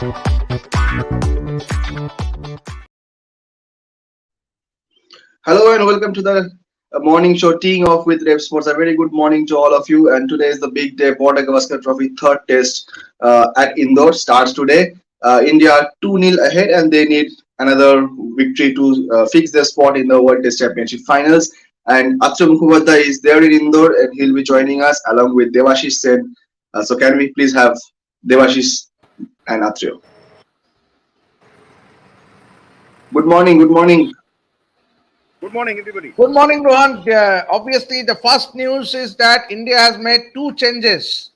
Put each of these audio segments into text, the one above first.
Hello and welcome to the morning show teeing off with RevSportz. A very good morning to all of you. And today is the big day. Border Gavaskar Trophy third test at Indore starts today. India are 2-0 ahead and they need another victory to fix their spot in the World Test Championship finals. And Akshay Mukhopadhyay is there in Indore and he'll be joining us along with Devashish Sen. So can we please have Devashish and Akshay? Good morning. Good morning. Good morning, everybody. Good morning, Rohan. Obviously, the first news is that India has made two changes.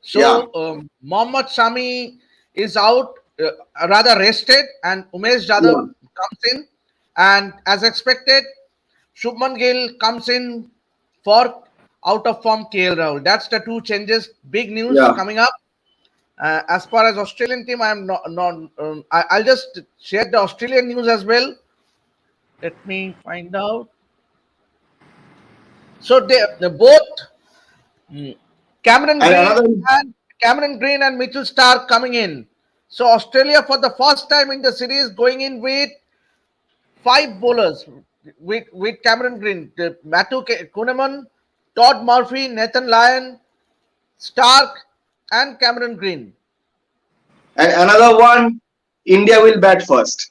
So, Mohammad Shami is out, rather rested, and Umesh Jadhav comes in. And as expected, Shubman Gill comes in for out of form KL Rahul. That's the two changes. Big news coming up. As far as Australian team, I am I'll just share the Australian news as well. Let me find out. So they both Cameron Green and Mitchell Starc coming in. So Australia for the first time in the series going in with 5 bowlers with Cameron Green, Matthew Kuhneman, Todd Murphy, Nathan Lyon, Starc, and Cameron Green. And another one, India will bat first.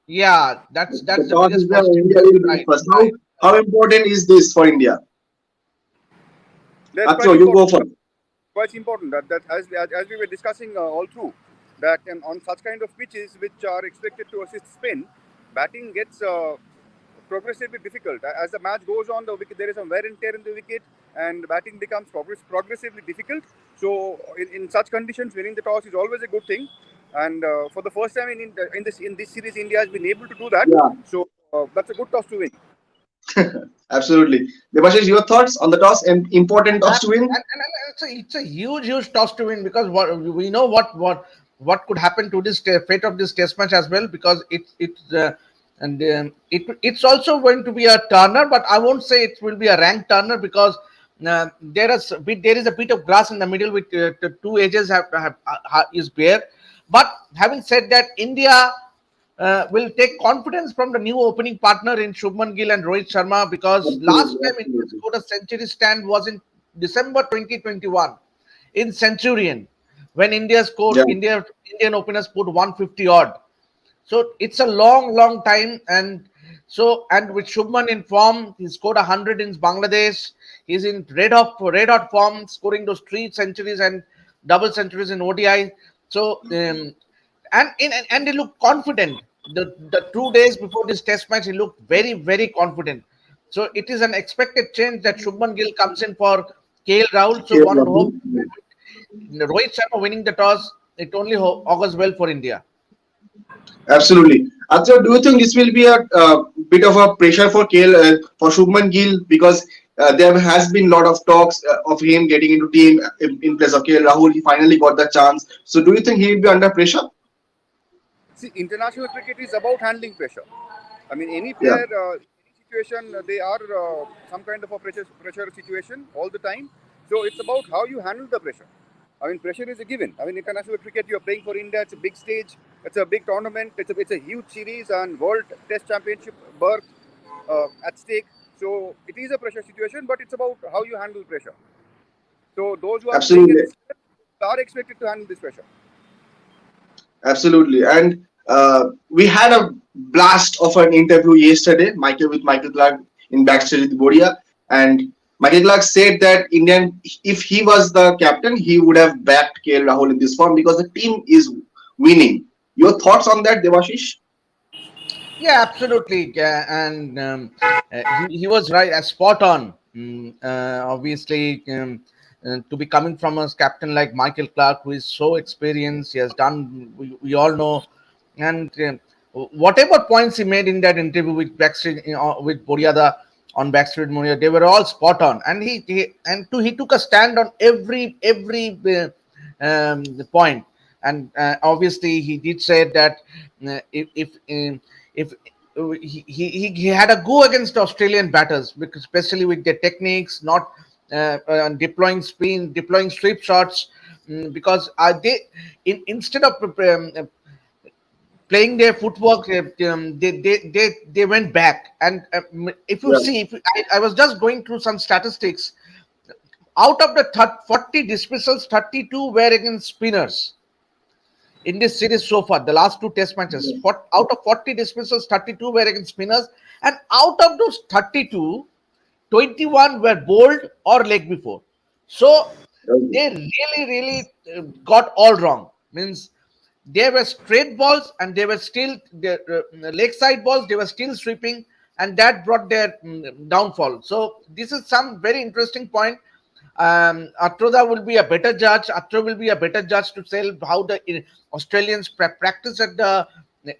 Yeah, that's the biggest India will bat first. How important is this for India? Actually, you go first. Quite important that as we were discussing all through, that on such kind of pitches which are expected to assist spin, batting gets progressively difficult. As the match goes on, the wicket, there is some wear and tear in the wicket, and batting becomes progressively difficult. So, in such conditions, winning the toss is always a good thing. And for the first time in this series, India has been able to do that. Yeah. So that's a good toss to win. Absolutely. Devashish, your thoughts on the toss and important toss to win? And it's a huge toss to win because we know what could happen to this fate of this test match as well, because it's also going to be a turner, but I won't say it will be a ranked turner because there is a bit of grass in the middle with the two edges is bare. But having said that, India will take confidence from the new opening partner in Shubman Gill and Rohit Sharma, because last time India scored a century stand was in December 2021 in Centurion, when India scored Indian openers put 150 odd. So it's a long time, and with Shubman in form, he scored 100 in Bangladesh. He's in red hot form, scoring those 3 centuries and double centuries in ODI. So and he looked confident. The 2 days before this test match, he looked very confident. So it is an expected change that Shubman Gill comes in for KL Rahul. So one would hope Rohit Sharma winning the toss, it only augurs well for India. Absolutely. Akshay, do you think this will be a bit of a pressure for for Shubman Gill, because there has been a lot of talks of him getting into team in place of KL Rahul. He finally got the chance. So do you think he will be under pressure? See, international cricket is about handling pressure. I mean, any player, any situation, they are some kind of a pressure situation all the time. So it's about how you handle the pressure. I mean, pressure is a given. I mean, international cricket, you're playing for India. It's a big stage. It's a big tournament. It's a huge series and World Test Championship berth at stake. So it is a pressure situation, but it's about how you handle pressure. So those who are playing are expected to handle this pressure. Absolutely. And we had a blast of an interview yesterday, with Michael Clarke in backstage with Bodia, and Michael Clarke said that if he was the captain, he would have backed KL Rahul in this form because the team is winning. Your thoughts on that, Devashish? Yeah, absolutely. And he was right, spot on. Obviously, to be coming from a captain like Michael Clarke, who is so experienced, he has done, we all know. And whatever points he made in that interview with backstage with Boria on backstage Moria, they were all spot on. And he took a stand on every point. And obviously, he did say that if he had a go against Australian batters, because especially with their techniques, not deploying spin, deploying sweep shots, because instead of playing their footwork, they went back. And if you Yeah. see, I was just going through some statistics. Out of the 40 dismissals, 32 were against spinners in this series so far. The last two test matches, out of 40 dismissals, 32 were against spinners, and out of those 32, 21 were bowled or leg before. So Okay. they really got all wrong. Means they were straight balls and they were still leg side balls. They were still sweeping, and that brought their downfall. So this is some very interesting point. Atroda will be a better judge. Atra will be a better judge to tell how the Australians practice at the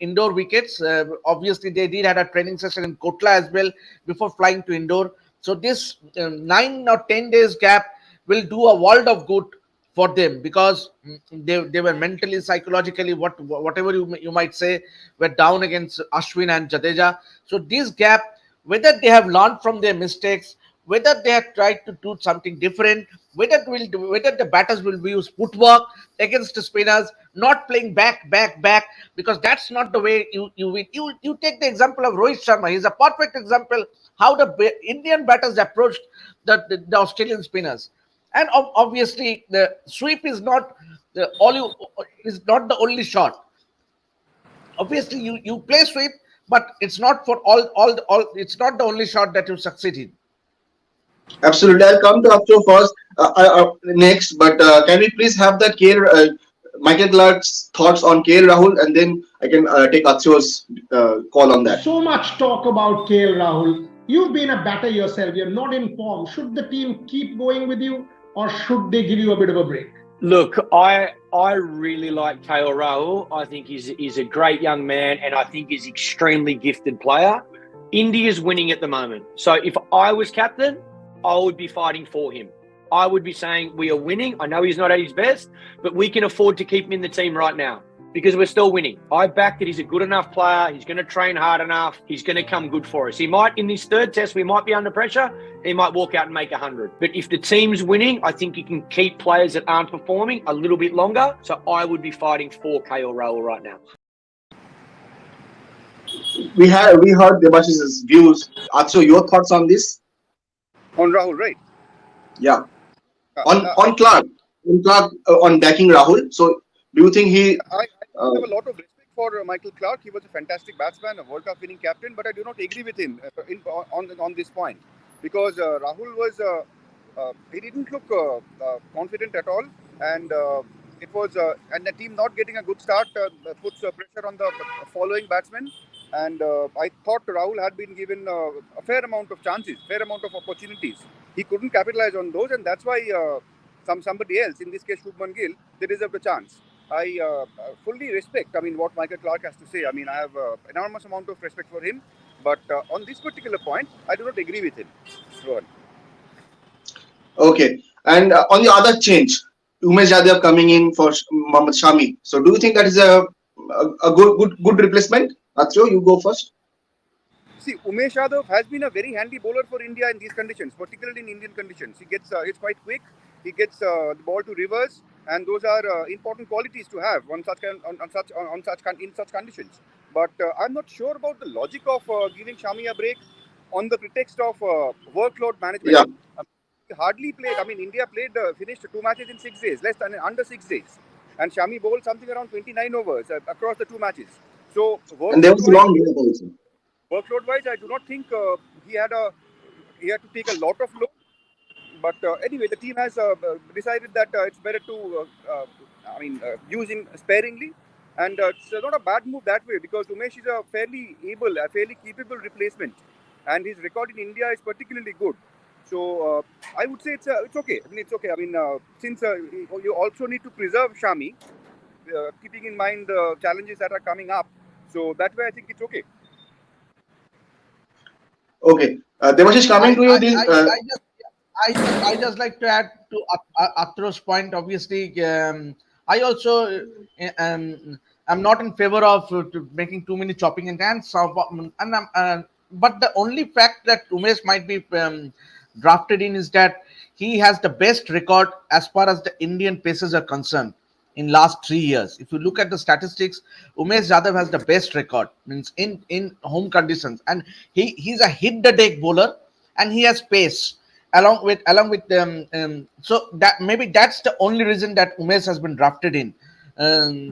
indoor wickets. Obviously, they did had a training session in Kotla as well before flying to indoor. So this 9 or 10 days gap will do a world of good for them, because they were mentally, psychologically, whatever you might say, were down against Ashwin and Jadeja. So this gap, whether they have learned from their mistakes, whether they have tried to do something different, whether the batters will use footwork against the spinners, not playing back, because that's not the way you win. You take the example of Rohit Sharma. He's a perfect example how the Indian batters approached the Australian spinners. And obviously the sweep is not the only shot. Obviously you play sweep, but it's not for all it's not the only shot that you succeed in. Absolutely. I'll come to Akshay first next, but can we please have that Michael Clark's thoughts on KL Rahul, and then I can take Akshay's call on that. So much talk about KL Rahul. You've been a batter yourself. You're not in form. Should the team keep going with you, or should they give you a bit of a break? Look, I really like KL Rahul. I think he's a great young man, and I think he's an extremely gifted player. India's winning at the moment. So if I was captain, I would be fighting for him. I would be saying we are winning. I know he's not at his best, but we can afford to keep him in the team right now because we're still winning. I back that he's a good enough player. He's going to train hard enough. He's going to come good for us. He might, in this third test, we might be under pressure. He might walk out and make 100. But if the team's winning, I think you can keep players that aren't performing a little bit longer. So I would be fighting for KL Rahul right now. We heard Debashish's views. Akshay, your thoughts on this? On Rahul, right? Yeah. On Clark, on backing Rahul. So do you think he? I have a lot of respect for Michael Clark. He was a fantastic batsman, a World Cup winning captain, but I do not agree with him on this point, because Rahul was he didn't look confident at all, and it was and the team not getting a good start puts pressure on the following batsmen. And I thought Rahul had been given a fair amount of chances, fair amount of opportunities. He couldn't capitalize on those, and that's why somebody else, in this case Shubman Gill, they deserved a chance. I fully respect, what Michael Clark has to say. I have enormous amount of respect for him, but on this particular point, I do not agree with him. Rohan. Okay. And on the other change, Umesh Yadav coming in for Mohammad Shami. So do you think that is a good replacement? Akshay, you go first. See, Umesh Yadav has been a very handy bowler for India in these conditions, particularly in Indian conditions. He gets it's quite quick. He gets the ball to reverse, and those are important qualities to have in such conditions. But I'm not sure about the logic of giving Shami a break on the pretext of workload management. Yeah. He hardly played. India finished 2 matches in 6 days, less than under 6 days, and Shami bowled something around 29 overs across the 2 matches. So And there was a long gap also. Workload-wise, I do not think he had to take a lot of load. But anyway, the team has decided that it's better to use him sparingly, and it's not a bad move that way, because Umesh is a fairly capable replacement, and his record in India is particularly good. So I would say it's okay. It's okay. Since you also need to preserve Shami, keeping in mind the challenges that are coming up. So that way, I think it's okay. Okay. Devashish, coming to you. I just like to add to Atro's point. Obviously, I also am not in favor of making too many chopping and dance. But the only fact that Umesh might be drafted in is that he has the best record as far as the Indian paces are concerned in last 3 years. If you look at the statistics, Umesh Yadav has the best record, means in home conditions, and he's a hit the deck bowler, and he has pace along with so that maybe that's the only reason that Umesh has been drafted in.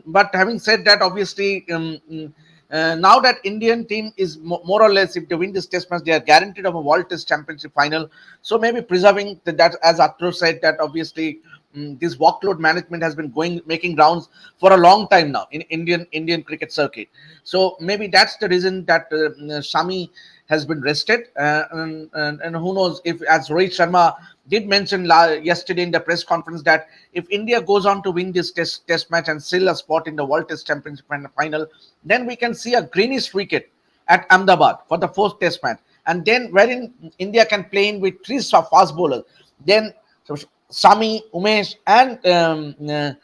But having said that, obviously, now that Indian team is more or less, if they win this test match, they are guaranteed of a World Test Championship final. So maybe preserving that, as Atro said, that obviously this workload management has been making rounds for a long time now in Indian cricket circuit. So maybe that's the reason that Shami has been rested, and who knows, if, as Rohit Sharma did mention yesterday in the press conference, that if India goes on to win this test match and still a spot in the World Test Championship final, then we can see a greenish wicket at Ahmedabad for the fourth test match, and then wherein India can play in with three fast bowlers, then so Sami, Umesh, and the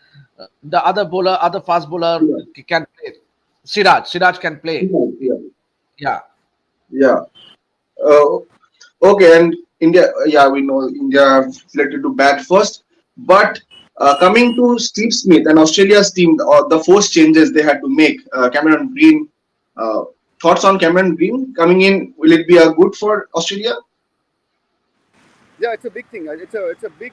other fast bowler can play. Siraj can play. Yeah. Yeah. Yeah. Uh, okay, and India, yeah, we know India have selected to bat first. But coming to Steve Smith and Australia's team, the forced changes they had to make, Cameron Green, uh, thoughts on Cameron Green coming in? Will it be a good for Australia? Yeah, it's a big thing. It's a big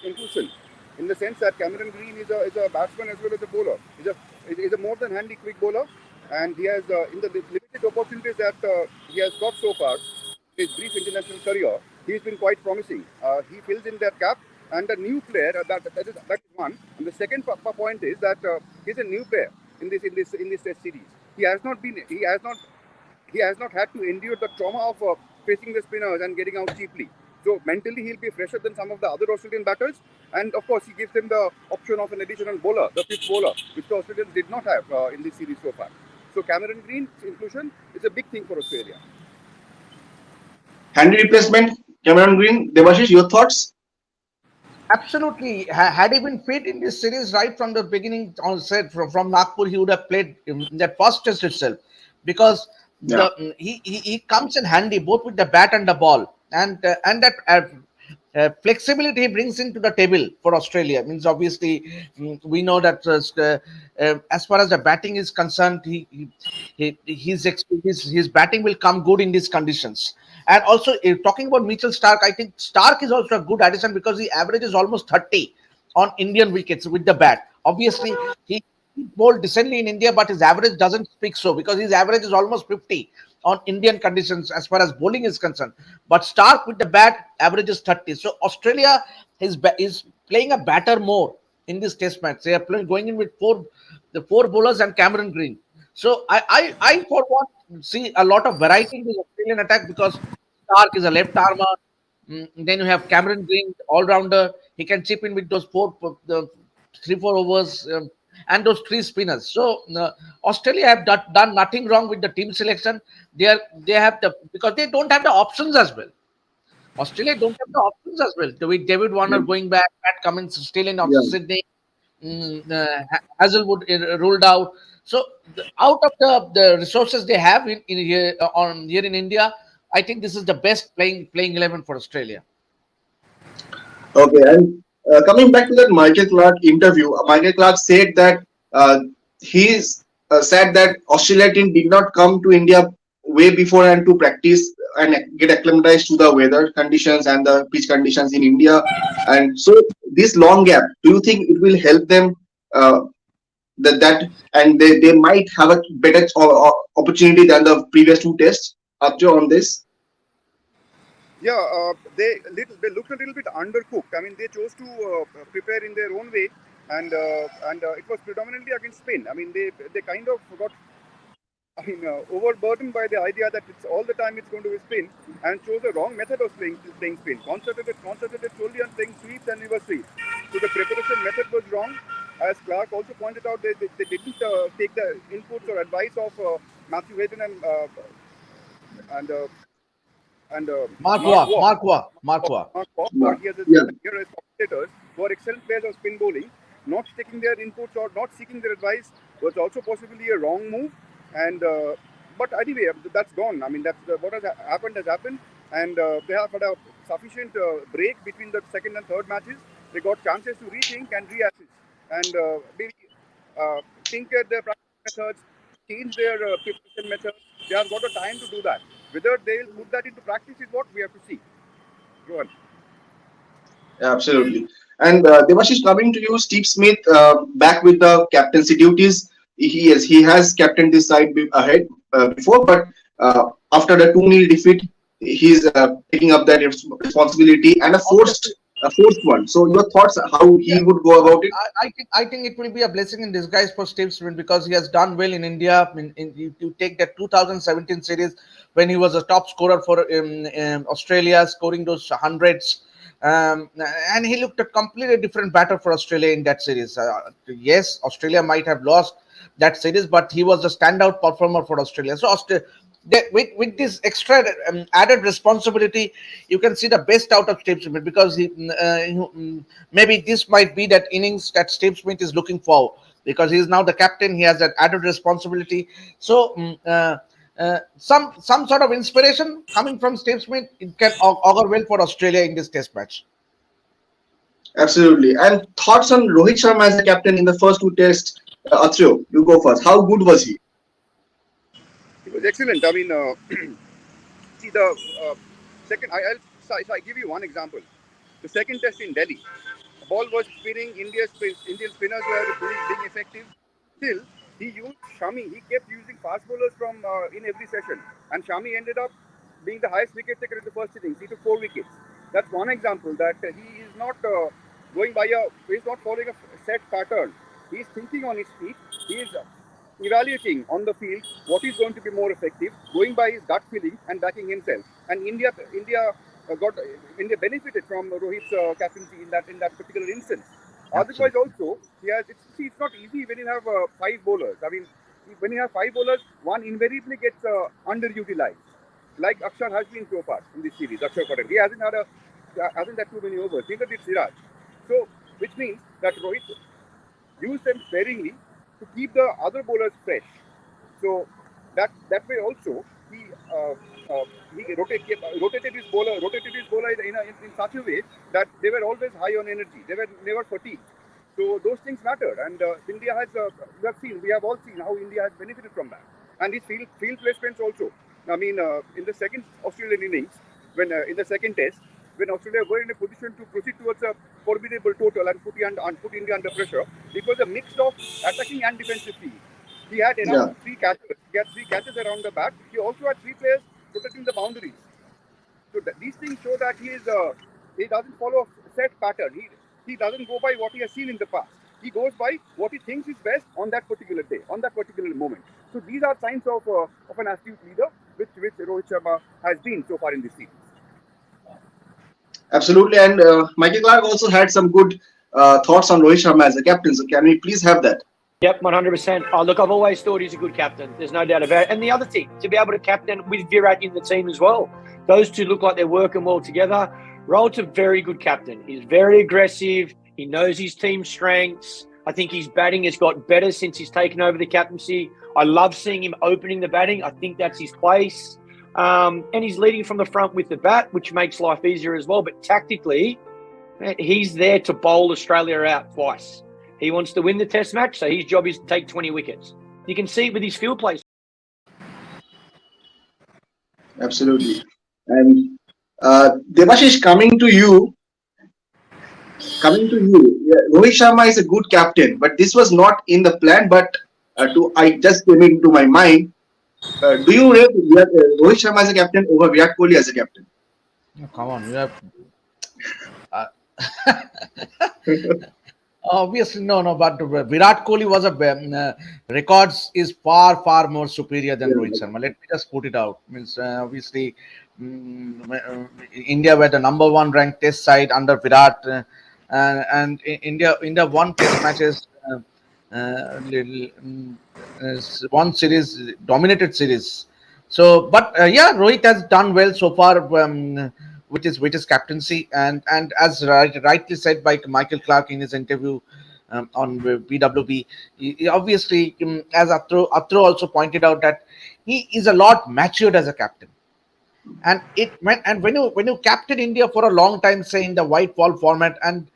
inclusion in the sense that Cameron Green is a batsman as well as a bowler. He's a more than handy quick bowler, and he has in the limited opportunities that he has got so far, his brief international career, he's been quite promising. He fills in that gap, and the new player that is one. And the second point is that he's a new player in this Test series. He has not had to endure the trauma of facing the spinners and getting out cheaply. So mentally, he'll be fresher than some of the other Australian batters. And of course, he gives them the option of an additional bowler, the fifth bowler, which the Australians did not have in this series so far. So Cameron Green's inclusion is a big thing for Australia. Handy replacement, Cameron Green. Devashish, your thoughts? Absolutely. Had he been fit in this series right from the beginning, on said from Nagpur, he would have played in that first test itself, because Yeah. he comes in handy both with the bat and the ball, and that flexibility he brings into the table for Australia. Means obviously, we know that as far as the batting is concerned, his batting will come good in these conditions. And also, talking about Mitchell Stark, I think Stark is also a good addition because he averages almost 30 on Indian wickets with the bat. Obviously, he bowled decently in India, but his average doesn't speak so, because his average is almost 50 on Indian conditions as far as bowling is concerned. But Stark with the bat averages 30. So Australia is playing a batter more in this test match. They are going in with the four bowlers and Cameron Green. So I for one see a lot of variety in the Australian attack, because Stark is a left armer. Then you have Cameron Green, all rounder. He can chip in with those the 3-4 overs, and those three spinners. So Australia have done nothing wrong with the team selection. They have the, because they don't have the options as well. Australia don't have the options as well. With David Warner going back, Pat Cummins still in Yeah. Sydney, Hazelwood ruled out. So out of the resources they have in here here in India, I think this is the best playing 11 for Australia. Okay, and coming back to that Michael Clark interview, Michael Clark said that he's said that Australia team did not come to India way before and to practice and get acclimatized to the weather conditions and the pitch conditions in India, and so this long gap, do you think it will help them that and they might have a better opportunity than the previous two tests after on this? Yeah, they looked a little bit undercooked. I mean, they chose to prepare in their own way, and it was predominantly against spin. I mean, they kind of got, overburdened by the idea that it's all the time it's going to be spin, and chose the wrong method of playing spin. Concentrated solely on playing sweeps and reverse sweeps. So the preparation method was wrong. As Clark also pointed out, they didn't take the inputs or advice of Matthew Hayden and Mark Mark Waugh, Waugh. Mark Waugh. Mark Waugh, Yeah. he has Yeah. here as commentators who are excellent players of spin bowling. Not taking their inputs or not seeking their advice was also possibly a wrong move. And but anyway, that's gone. I mean, that's what has happened has happened, and they have had a sufficient break between the second and third matches. They got chances to rethink and reassess and maybe tinker their practice methods, change their preparation methods. They have got a time to do that. Whether they will put that into practice is what we have to see. Rohan. Absolutely. And Devashish, coming to you, Steve Smith back with the captaincy duties. He has captained this side ahead before, but after the 2-0 defeat, he's taking up that responsibility and a forced one. So your thoughts how Yeah, he would go about it? I think it will be a blessing in disguise for Steve Smith because he has done well in India. You take that 2017 series when he was a top scorer for Australia, scoring those hundreds. And he looked a completely different batter for Australia in that series. Yes, Australia might have lost that series, but he was a standout performer for Australia. So with this extra added responsibility, you can see the best out of Steve Smith because maybe this might be that innings that Steve Smith is looking for because he is now the captain. He has that added responsibility. So some sort of inspiration coming from Steve Smith, it can augur well for Australia in this Test match. Absolutely. And thoughts on Rohit Sharma as a captain in the first two tests? Athreyo, you go first. How good was he? It was excellent. I mean, see the second. I give you one example. The second test in Delhi, the ball was spinning. Indian spinners were being effective. Still, he used Shami. He kept using fast bowlers from in every session, and Shami ended up being the highest wicket taker in the first innings. He took 4 wickets. That's one example that he is not going by a. He's not following a set pattern. He's thinking on his feet. He is evaluating on the field what is going to be more effective, going by his gut feeling and backing himself. And India benefited from Rohit's captaincy in that particular instance. Otherwise, Absolutely. also it's not easy when you have 5 bowlers. I mean, when you have 5 bowlers, one invariably gets underutilized, like Akshar has been so far in this series. Akshar Patel, he hasn't had too many overs. Neither did Siraj. So, which means that Rohit use them sparingly to keep the other bowlers fresh. So that way also he rotated his bowler in such a way that they were always high on energy. They were never fatigued. So those things mattered, and India has we have all seen how India has benefited from that, and his field placements also. I mean, in the second Australian innings, when in the second test, when Australia were in a position to proceed towards a formidable total and put India under pressure, it was a mix of attacking and defensive field. He had around Yeah. three catches. He had 3 catches around the bat. He also had 3 players protecting the boundaries. So these things show that he doesn't follow a set pattern. He doesn't go by what he has seen in the past. He goes by what he thinks is best on that particular day, on that particular moment. So these are signs of an astute leader, which Rohit Sharma has been so far in this series. Absolutely. And Michael Clark also had some good thoughts on Rohit Sharma as a captain. So can we please have that? Yep, 100%. Oh, look, I've always thought he's a good captain. There's no doubt about it. And the other thing, to be able to captain with Virat in the team as well. Those two look like they're working well together. Rohit's a very good captain. He's very aggressive. He knows his team strengths. I think his batting has got better since he's taken over the captaincy. I love seeing him opening the batting. I think that's his place. And he's leading from the front with the bat, which makes life easier as well. But tactically, he's there to bowl Australia out twice. He wants to win the test match, so his job is to take 20 wickets. You can see it with his field plays. Absolutely. And Devashish, Rohit Sharma is a good captain, but this was not in the plan. But I just came into my mind. Do you rate Rohit Sharma as a captain over Virat Kohli as a captain? Oh, come on, you have. Uh, Obviously, no. But Virat Kohli was records is far more superior than Rohit Sharma. Let me just put it out. Means obviously, India were the number 1 ranked Test side under Virat, and India won Test matches, one series, dominated series. So, but yeah, Rohit has done well so far. With his captaincy, and as rightly said by Michael Clark in his interview on BWB, obviously, as Athreyo also pointed out, that he is a lot matured as a captain. and when you captain India for a long time, say in the white ball format, and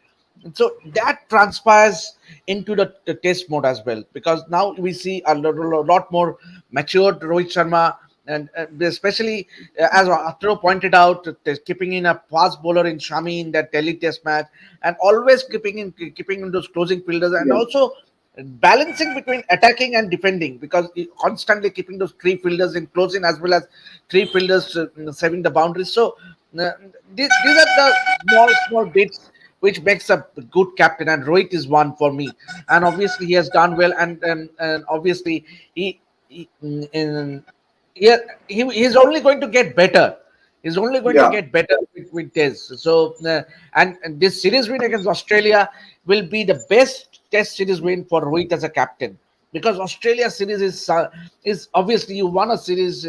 so that transpires into the test mode as well, because now we see a lot more matured Rohit Sharma, and especially as Atro pointed out, keeping in a fast bowler in Shami in that Delhi test match, and always keeping in those closing fielders, and Yeah. also balancing between attacking and defending, because constantly keeping those three fielders in closing as well as three fielders saving the boundaries. So these are the small bits which makes a good captain, and Rohit is one for me. And obviously he has done well, and obviously he, in, he he's only going to get better. He's only going to Yeah. get better with this. So, and this series win against Australia will be the best Test series win for Rohit as a captain, because Australia series is obviously, you won a series.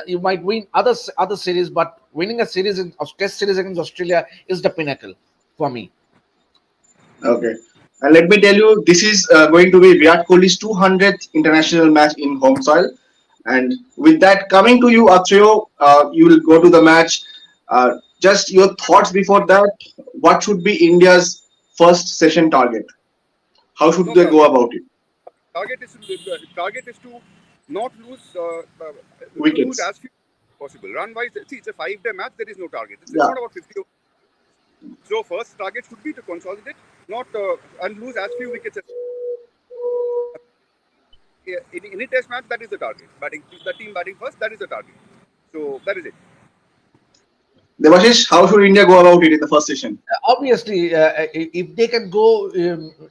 You might win other series, but winning a series in Test series against Australia is the pinnacle for me. Okay. And let me tell you, this is going to be Virat Kohli's 200th international match in home soil. And with that, coming to you, Akshayo, you will go to the match. Just your thoughts before that. What should be India's first session target? How should No, they go about it? target is to not lose lose Wickets. as few as possible. Run wise, see, it's a 5-day match. There is no target. It's Yeah. not about 50. So first target should be to consolidate, not and lose as few wickets as. In any test match, that is the target. Batting, the team batting first, that is the target. So that is it. Devashish, how should India go about it in the first session? Obviously, if they can go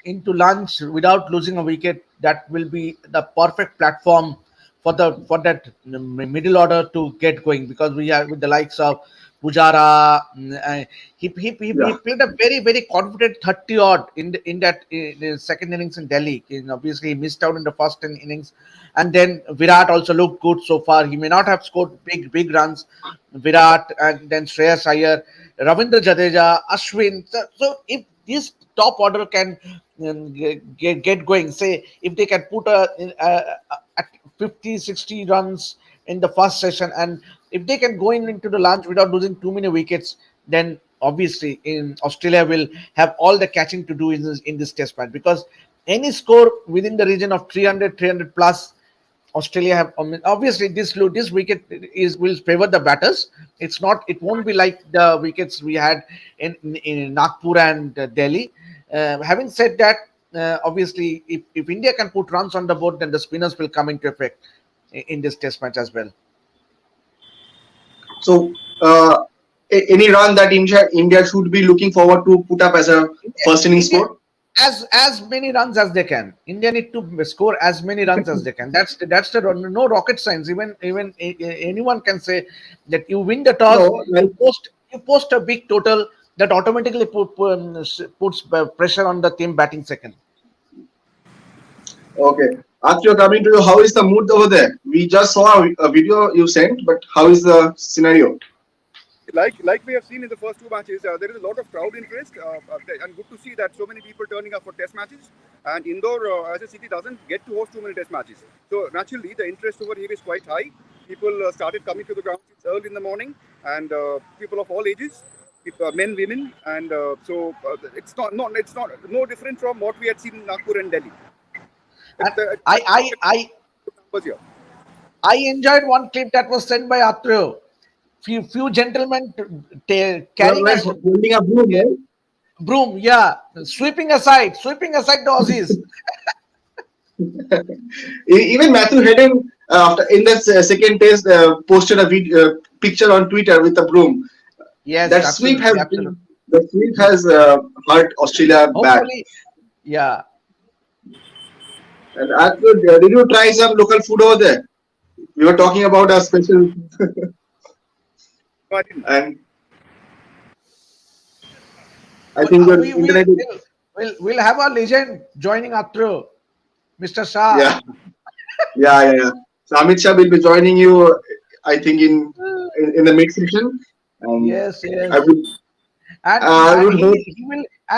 into lunch without losing a wicket, that will be the perfect platform for that middle order to get going, because we are with the likes of Pujara. He Yeah. played a very confident 30 odd in the second innings in Delhi. Obviously, he missed out in the first 10 innings, and then Virat also looked good so far. He may not have scored big runs. Virat, and then Shreyas Iyer, Ravindra Jadeja, Ashwin. So if this top order can get going, say if they can put at 50, 60 runs in the first session, and if they can go into the lunch without losing too many wickets, then obviously in Australia will have all the catching to do in this test match, because any score within the region of 300 plus, Australia have, obviously this wicket is will favor the batters. It won't be like the wickets we had in Nagpur and Delhi. Having said that, obviously if India can put runs on the board, then the spinners will come into effect in this test match as well. So, any run that India should be looking forward to put up as a first inning India, score? as many runs as they can. India need to score as many runs as they can. That's the no rocket science. Even anyone can say that you win the toss, No, like, you post a big total that automatically puts pressure on the team batting second. okay. After coming to you, how is the mood over there? We just saw a video you sent, but how is the scenario? Like we have seen in the first two matches, there is a lot of crowd interest, and good to see that so many people turning up for test matches. And Indore, as a city, doesn't get to host too many test matches. So naturally, the interest over here is quite high. People started coming to the ground early in the morning, and people of all ages, men, women, and it's not no different from what we had seen in Nagpur and Delhi. And It's I I I numbers here. I enjoyed one clip that was sent by Atro. Few gentlemen You are carrying a like holding a broom, right? broom, yeah, sweeping aside the Aussies. Even Matthew Hayden, after in the second test, posted a picture on Twitter with a broom. Yes, That sweep has absolutely, absolutely. hurt Australia bad. Hopefully, yeah. And did you try some local food over there? We were talking about a special, No, I didn't. and I Well, think your we internet is, we'll have a legend joining Atro, Mr. Shah. yeah, yeah. So Amit Shah will be joining you, I think in the mid session, and Yes, I yes. would And I would hope,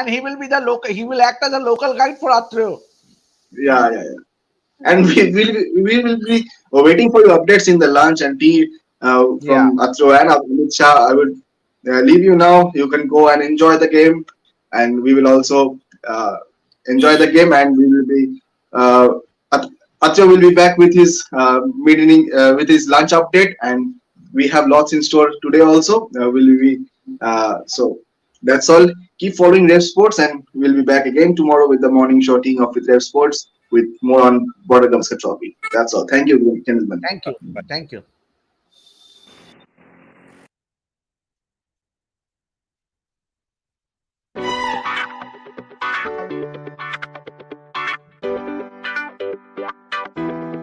he will be the local. He will act as a local guide for Atro. yeah. And we will be waiting for your updates in the lunch and tea from Atro and Amit Shah. I would leave you now. You can go and enjoy the game, and we will also enjoy the game, and we will be. Atro will be back with his meeting with his lunch update, and we have lots in store today also. Will be so. That's all. Keep following RevSportz, and we'll be back again tomorrow with the morning show team of with RevSportz with more on Border Gavaskar Trophy. That's all. Thank you, gentlemen. Thank you. Thank you.